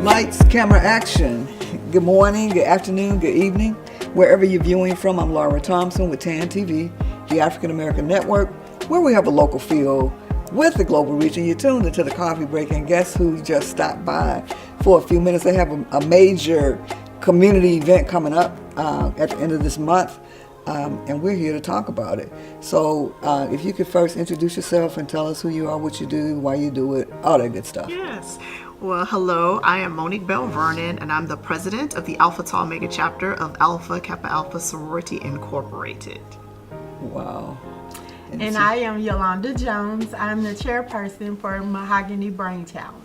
Lights, camera, action. Good morning, good afternoon, good evening. Wherever you're viewing from, I'm Laura Thompson with TAN TV, the African American Network, where we have a local feel with the global reach. And you're tuned into the coffee break. And guess who just stopped by for a few minutes? They have a major community event coming up at the end of this month. And we're here to talk about it. So if you could first introduce yourself and tell us who you are, what you do, why you do it, all that good stuff. Yes. Well, hello, I am Monique Bell Vernon, and I'm the president of the Alpha Tau Omega chapter of Alpha Kappa Alpha Sorority Incorporated. Wow. And I am Yolanda Jones. I'm the chairperson for Mahogany Brain Challenge.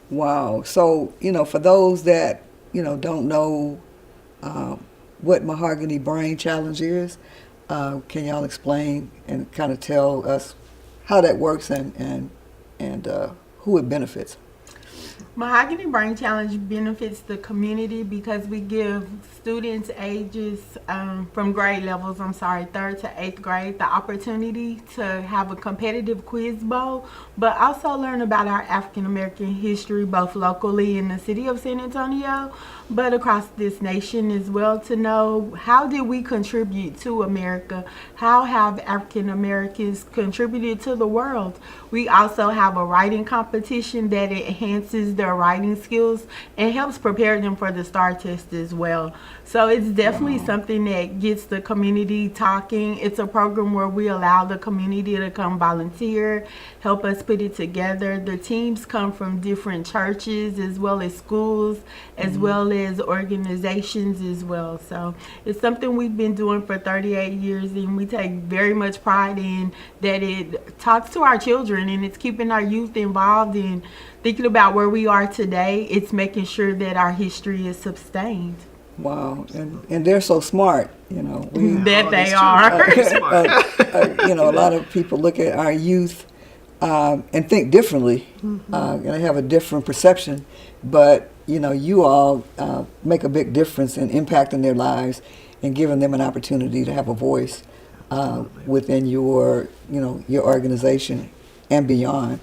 Wow. So, for those that, don't know what Mahogany Brain Challenge is, can y'all explain and kind of tell us how that works and who it benefits? Mahogany Brain Challenge benefits the community because we give students ages from grade levels, 3rd to 8th grade, the opportunity to have a competitive quiz bowl, but also learn about our African American history, both locally in the city of San Antonio, but across this nation as well, to know how did we contribute to America, how have African Americans contributed to the world. We also have a writing competition that enhances their writing skills and helps prepare them for the STAR test as well. So it's definitely something that gets the community talking. It's a program where we allow the community to come volunteer, help us put it together. The teams come from different churches as well as schools, as well as organizations as well. So it's something we've been doing for 38 years, and we take very much pride in that it talks to our children and it's keeping our youth involved in thinking about where we are today. It's making sure that our history is sustained. Wow, and they're so smart, That they are. A lot of people look at our youth and think differently, and they have a different perception. But you all make a big difference in impacting their lives and giving them an opportunity to have a voice within your organization and beyond.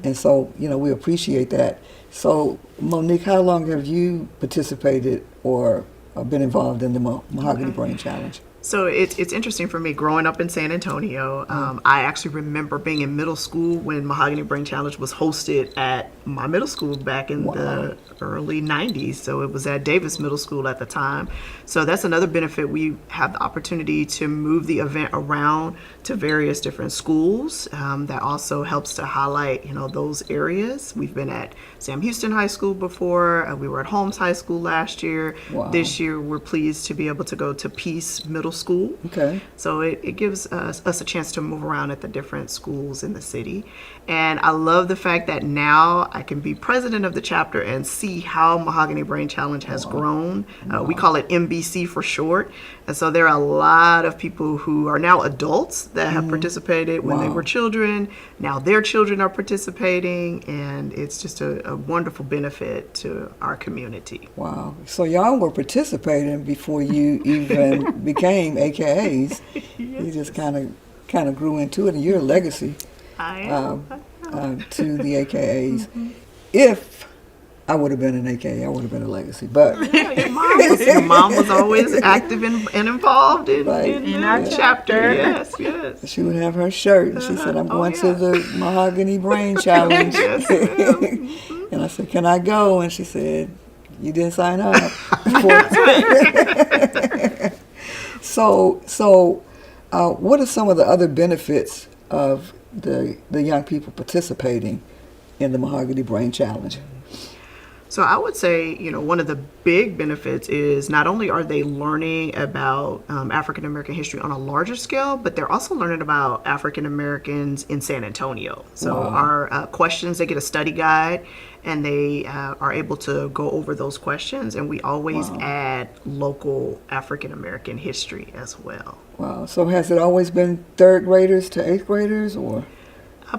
And so we appreciate that. So Monique, how long have you participated or been involved in the Mahogany Brain Challenge? So it's interesting for me growing up in San Antonio. I actually remember being in middle school when Mahogany Brain Challenge was hosted at my middle school back in the early 90s. So it was at Davis Middle School at the time. So that's another benefit. We have the opportunity to move the event around to various different schools. That also helps to highlight, those areas. We've been at Sam Houston High School before. We were at Holmes High School last year. Wow. This year, we're pleased to be able to go to Peace Middle School. Okay. So it gives us a chance to move around at the different schools in the city. And I love the fact that now I can be president of the chapter and see how Mahogany Brain Challenge has grown. We call it MBC for short. And so there are a lot of people who are now adults that have participated when they were children. Now their children are participating, and it's just a wonderful benefit to our community. Wow. So y'all were participating before you even became AKAs. Yes. You just kind of grew into it, and you're a legacy to the AKAs. If I would have been an AKA, I would have been a legacy. But your mom was always active and involved in our chapter. Yes. She would have her shirt, and she said, "I'm going to the Mahogany Brain Challenge." And I said, "Can I go?" And she said, "You didn't sign up." So, what are some of the other benefits of the young people participating in the Mahogany Brain Challenge? So I would say, one of the big benefits is not only are they learning about African American history on a larger scale, but they're also learning about African Americans in San Antonio. So our questions, they get a study guide, and they are able to go over those questions, and we always add local African American history as well. Wow. So has it always been 3rd graders to 8th graders, or?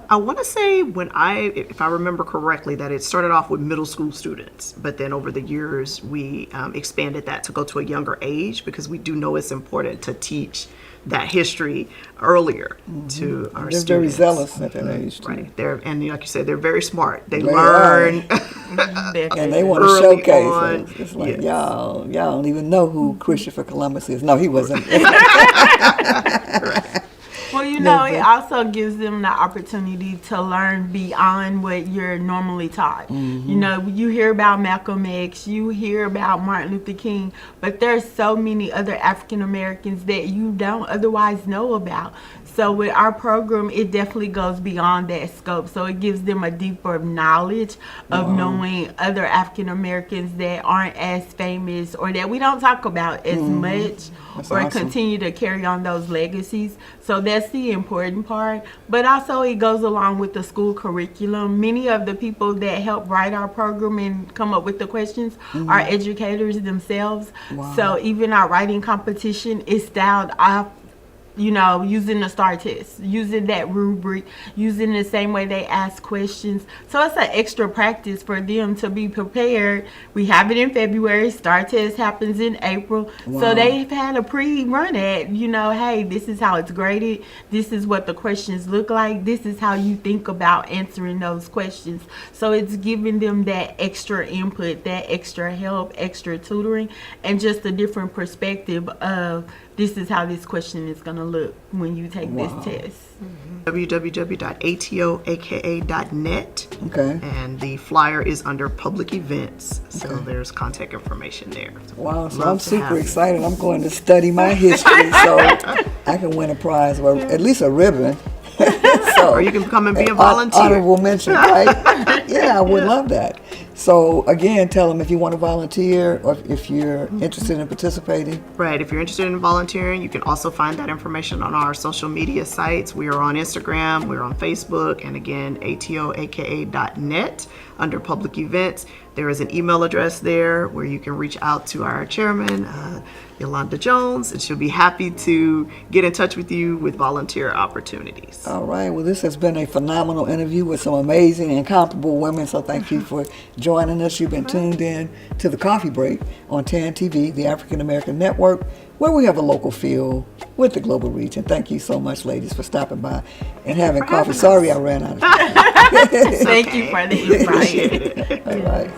I want to say if I remember correctly, that it started off with middle school students, but then over the years we expanded that to go to a younger age, because we do know it's important to teach that history earlier to our They're students. very zealous at that age, too. Right. And like you said, they're very smart. They They learn. And they want to Early showcase on, it. It's like, yes. y'all don't even know who Christopher Columbus is. No, he wasn't. Well, you know, it also gives them the opportunity to learn beyond what you're normally taught. You know, you hear about Malcolm X, you hear about Martin Luther King, but there's so many other African Americans that you don't otherwise know about. So with our program, it definitely goes beyond that scope. So it gives them a deeper knowledge of knowing other African Americans that aren't as famous, or that we don't talk about as much, That's or awesome. continue to carry on those legacies. So that's the important part. But also it goes along with the school curriculum. Many of the people that help write our program and come up with the questions are educators themselves. Wow. So even our writing competition is styled off, you know, using the STAR test, using that rubric, using the same way they ask questions. So it's an extra practice for them to be prepared. We have it in February. STAR test happens in April. Wow. So they've had a pre-run at, you know, hey, this is how it's graded. This is what the questions look like. This is how you think about answering those questions. So it's giving them that extra input, that extra help, extra tutoring, and just a different perspective of this is how this question is going to look when you take this test. www.atoaka.net. Okay. And the flyer is under public events, so there's contact information there. Wow, so Love I'm to super have you. excited. I'm going to study my history so I can win a prize, or at least a ribbon. So, Or you can come and be a an volunteer. Honorable mention, right? Yeah, I would love that. So again, tell them if you want to volunteer or if you're interested in participating. Right. If you're interested in volunteering, you can also find that information on our social media sites. We are on Instagram, we're on Facebook, and again, atoaka.net under public events. There is an email address there where you can reach out to our chairman, Yolanda Jones, and she'll be happy to get in touch with you with volunteer opportunities. All right. Well, this has been a phenomenal interview with some amazing and comparable women. So thank you for joining us. You've been tuned in to the Coffee Break on TAN TV, the African American Network, where we have a local feel with the global reach. And thank you so much, ladies, for stopping by and having coffee. Sorry I ran out of time. Thank you for the invite. Appreciate it. All right.